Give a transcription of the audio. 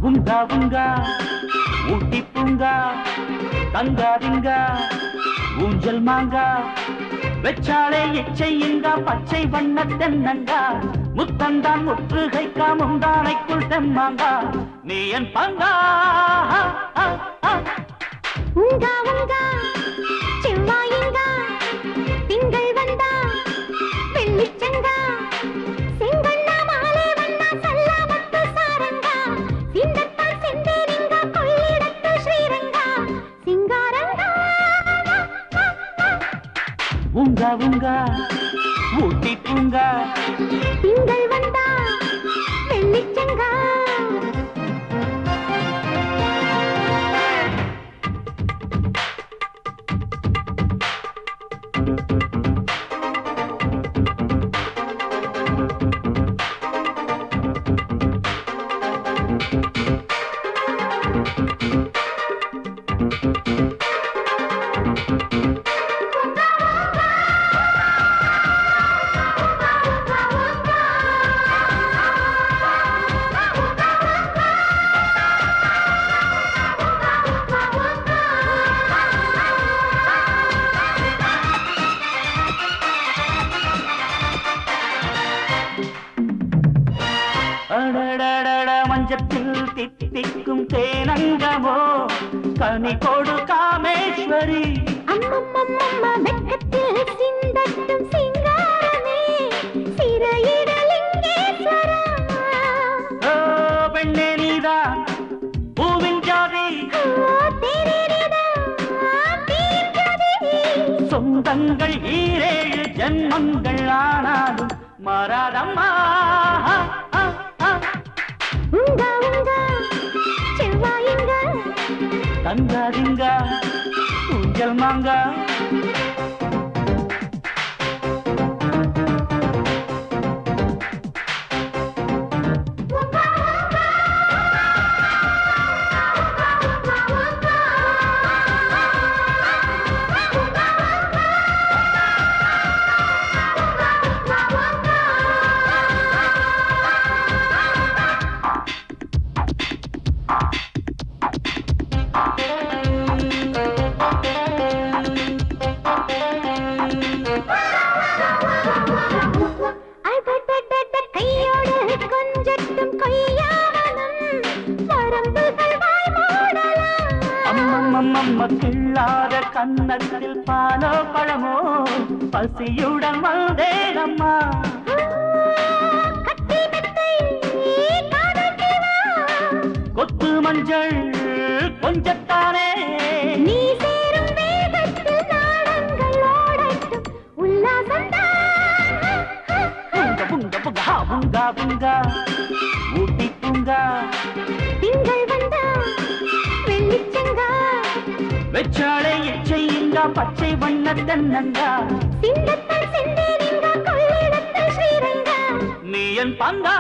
உங்கா உங்கா ஊட்டி பூங்கா தங்காதிங்கா ஊஞ்சல் மாங்கா வெச்சாலே எச்சையுங்கா பச்சை வண்ண தென்னங்கா முத்தந்தான் முற்றுகைக்கா முந்தானைக்குள் தெம்மாங்கா நீ என் பங்கா உங்கா உங்கா செவ்வாயிங்கா திங்கள் வந்தா வெள்ளிச்சங்கா செங்கண்ணா மாலை வந்தா சல்லாமத்து சாரங்கா சிந்தத்தான் செந்தேரிங்கா கொள்ளிடத்து ஸ்ரீரங்கா சிங்காரங்கா உங்கா உங்கா ஊட்டி பூங்கா திங்கள் வந்தா வெள்ளிச்சங்கா மஞ்சத்தில் தித்திக்கும் தேனங்கமோ கனி கொடு காமேஸ்வரி அம்மம்மம்மம்ம வெக்கத்தில் சிந்தட்டும் சிங்காரமே சிறையிடலிங்கேஸ்வரா பெண்ணே நீதான் பூவின் ஜாதி சொந்தங்கள் ஈரேழு ஜன்மங்கள் ஆனாலும் மாறாதம்மா உங்கா உங்கா செவ்வாயிங்கா தங்காதிங்கா ஊஞ்சல் மாங்கா கையோடு கொஞ்சட்டும் கொய்யாவனம் வரம்புகள் வாய் மூடலாம் அம்மம்மம்மம்ம கிள்ளாத கன்னத்தில் பாலோ பழமோ பசியுடன் வந்தேனம்மா கட்டி மெத்தை காதலிவா கொத்து மஞ்சள் கொஞ்சத்தானே நீ சேரும் வேகத்தில் நாடங்கள் ஓடட்டும் உல்லாசந்தான் புங்க புங்க புங்கா புங்கா ஊட்டி பூங்கா திங்கள் வந்தா வெள்ளிச்சங்கா வெச்சாளை எச்சையுங்கா பச்சை வண்ண தென்னங்கா சிந்தத்தான் செந்தேரிங்கா கொள்ளிடத்து ஸ்ரீரங்கா நீ என் பங்கா